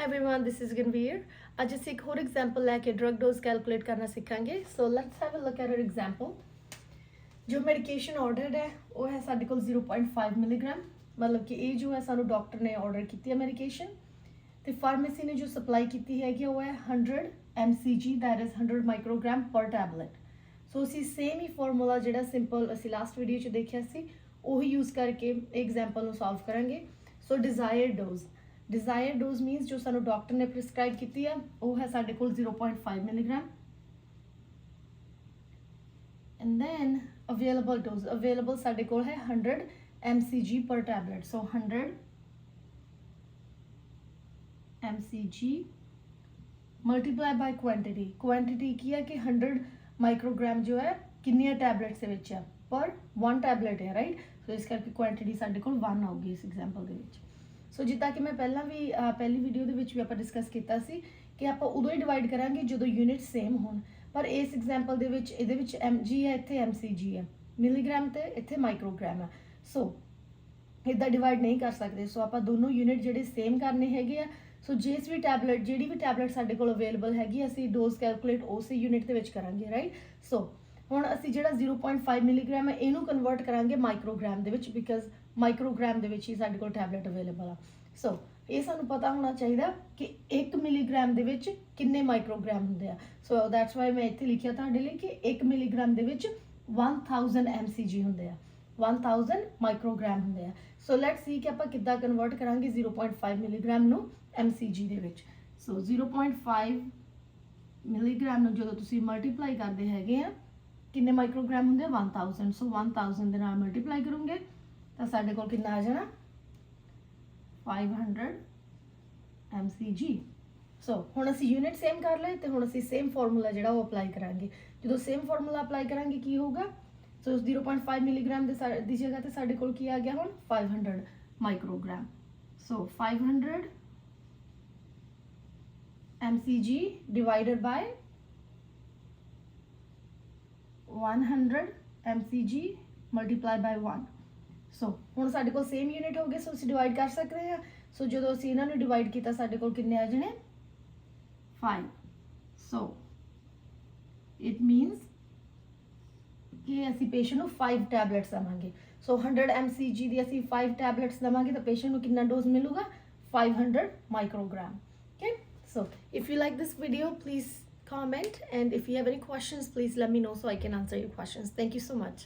Hi everyone, this is Ganveer. ਅੱਜ ਅਸੀਂ ਇੱਕ ਹੋਰ ਐਗਜ਼ਾਮਪਲ ਲੈ ਕੇ ਡਰਗ ਡੋਜ਼ ਕੈਲਕੂਲੇਟ ਕਰਨਾ ਸਿੱਖਾਂਗੇ। So let's have a look at our example. ਜੋ ਮੈਡੀਕੇਸ਼ਨ ਆਰਡਰਡ ਹੈ ਉਹ ਹੈ ਸਾਡੇ ਕੋਲ 0.5 ਮਿਲੀਗ੍ਰਾਮ, ਮਤਲਬ ਕਿ ਇਹ ਜੋ ਹੈ ਸਾਨੂੰ ਡਾਕਟਰ ਨੇ ਆਰਡਰ ਕੀਤੀ ਹੈ ਮੈਡੀਕੇਸ਼ਨ, ਤੇ ਫਾਰਮੇਸੀ ਨੇ ਜੋ ਸਪਲਾਈ ਕੀਤੀ ਹੈਗੀ ਉਹ ਹੈ 100 mcg, ਦੈਟ ਇਜ਼ 100 ਮਾਈਕਰੋਗ੍ਰਾਮ ਪਰ ਟੈਬਲੇਟ। ਸੋ ਅਸੀਂ ਸੇਮ ਹੀ ਫਾਰਮੂਲਾ ਜਿਹੜਾ ਸਿੰਪਲ ਅਸੀਂ ਲਾਸਟ ਵੀਡੀਓ 'ਚ ਦੇਖਿਆ ਸੀ ਉਹੀ ਯੂਜ਼ ਕਰਕੇ ਐਗਜ਼ਾਮਪਲ ਨੂੰ ਸੋਲਵ ਕਰਾਂਗੇ। ਸੋ डिजायर्ड डोज मीनस जो सानू डॉक्टर ने प्रिस्क्राइब की है वो है साडे कोल 0.5 मिलीग्राम। एंड देन अवेलेबल साडे कोल है 100 mcg पर tablet. So 100 mcg multiply by quantity की है कि 100 माइक्रोग्राम जो है किन्नियां टैबलेट्स दे विच है पर वन टैबलेट है, राइट। सो इस करके क्वांटिटी साडे कोल 1 आउगी इस एग्जांपल दे विच। सो जिद्दां कि मैं पहला भी पहली वीडियो दे विच भी आपां डिस्कस कीता सी कि आपां उदों ही डिवाइड करांगे जदों यूनिट सेम होण, पर इस एग्जांपल दे विच इहदे विच mg है, इत्थे mcg है, मिलीग्राम ते इत्थे माइक्रोग्राम है। सो इदां डिवाइड नहीं कर सकदे। सो आपां दोनों यूनिट जिहड़े सेम करने हैगे आ। सो जिस भी टैबलेट जिहड़ी भी टैबलेट साडे कोल अवेलेबल हैगी असीं डोज कैलकुलेट उस यूनिट दे विच करांगे, राइट। सो ਹੁਣ ਅਸੀਂ ਜਿਹੜਾ 0.5 ਮਿਲੀਗ੍ਰਾਮ ਹੈ ਇਹਨੂੰ ਕਨਵਰਟ ਕਰਾਂਗੇ ਮਾਈਕਰੋਗ੍ਰਾਮ ਦੇ ਵਿੱਚ, ਬਿਕਾਜ਼ ਮਾਈਕਰੋਗ੍ਰਾਮ ਦੇ ਵਿੱਚ ਹੀ ਸਾਡੇ ਕੋਲ ਟੈਬਲੇਟ ਅਵੇਲੇਬਲ ਆ। ਸੋ ਇਹ ਸਾਨੂੰ ਪਤਾ ਹੋਣਾ ਚਾਹੀਦਾ ਕਿ 1 ਮਿਲੀਗ੍ਰਾਮ ਦੇ ਵਿੱਚ ਕਿੰਨੇ ਮਾਈਕਰੋਗ੍ਰਾਮ ਹੁੰਦੇ ਆ। ਸੋ ਦੈਟਸ ਵਾਈ ਮੈਂ ਇੱਥੇ ਲਿਖਿਆ ਤੁਹਾਡੇ ਲਈ ਕਿ 1 ਮਿਲੀਗ੍ਰਾਮ ਦੇ ਵਿੱਚ 1000 mcg ਹੁੰਦੇ ਆ, 1000 ਮਾਈਕਰੋਗ੍ਰਾਮ ਹੁੰਦੇ ਆ। ਸੋ ਲੈਟਸ ਸੀ ਕਿ ਆਪਾਂ ਕਿੱਦਾਂ ਕਨਵਰਟ ਕਰਾਂਗੇ 0.5 ਮਿਲੀਗ੍ਰਾਮ ਨੂੰ mcg ਦੇ ਵਿੱਚ। ਸੋ 0.5 ਮਿਲੀਗ੍ਰਾਮ ਨੂੰ ਜਦੋਂ ਤੁਸੀਂ ਮਲਟੀਪਲਾਈ ਕਰਦੇ ਹੈਗੇ ਆ किन्ने माइक्रोग्राम होंगे 1000। सो 1000 ਦੇ ਨਾਲ ਮਲਟੀਪਲਾਈ ਕਰੋਗੇ ਤਾਂ ਸਾਡੇ ਕੋਲ ਕਿੰਨਾ ਆ ਜਾਣਾ 500 mcg। ਸੋ ਹੁਣ ਅਸੀਂ ਯੂਨਿਟ ਸੇਮ ਕਰ ਲਏ ਤੇ ਹੁਣ ਅਸੀਂ ਸੇਮ ਫਾਰਮੂਲਾ ਜਿਹੜਾ ਉਹ ਅਪਲਾਈ ਕਰਾਂਗੇ। ਜਦੋਂ ਸੇਮ ਫਾਰਮੂਲਾ ਅਪਲਾਈ ਕਰਾਂਗੇ ਕੀ ਹੋਊਗਾ, ਸੋ 0.5 ਮਿਲੀਗ੍ਰਾਮ ਦੀ ਜਗ੍ਹਾ ਤੇ ਸਾਡੇ ਕੋਲ ਕੀ ਆ ਗਿਆ ਹੁਣ 500 ਮਾਈਕਰੋਗ੍ਰਾਮ। ਸੋ 500 mcg ਡਿਵਾਈਡਡ ਬਾय 100 mcg ਮਲਟੀਪਲਾਈ ਬਾय 1। ਸੋ ਹੁਣ ਸਾਡੇ ਕੋਲ ਸੇਮ ਯੂਨਿਟ ਹੋ ਗਏ। ਸੋ ਅਸੀਂ ਡਿਵਾਈਡ ਕਰ ਸਕਦੇ ਹਾਂ। ਸੋ ਜਦੋਂ ਅਸੀਂ ਇਹਨਾਂ ਨੂੰ ਡਿਵਾਈਡ ਕੀਤਾ ਸਾਡੇ ਕੋਲ ਕਿੰਨੇ ਆ ਜਾਣੇ 5। ਸੋ ਇਟ ਮੀਨਸ ਕਿ ਅਸੀਂ ਪੇਸ਼ੈਂਟ ਨੂੰ 5 ਟੈਬਲੇਟਸ ਦਵਾਂਗੇ। ਸੋ 100 mcg ਦੀ ਅਸੀਂ 5 ਟੈਬਲੇਟਸ ਦਵਾਂਗੇ ਤਾਂ ਪੇਸ਼ੈਂਟ ਨੂੰ ਕਿੰਨਾ ਡੋਜ਼ ਮਿਲੂਗਾ 500 microgram. Okay, so if you like this video please comment, and if you have any questions please let me know so I can answer your questions. Thank you so much.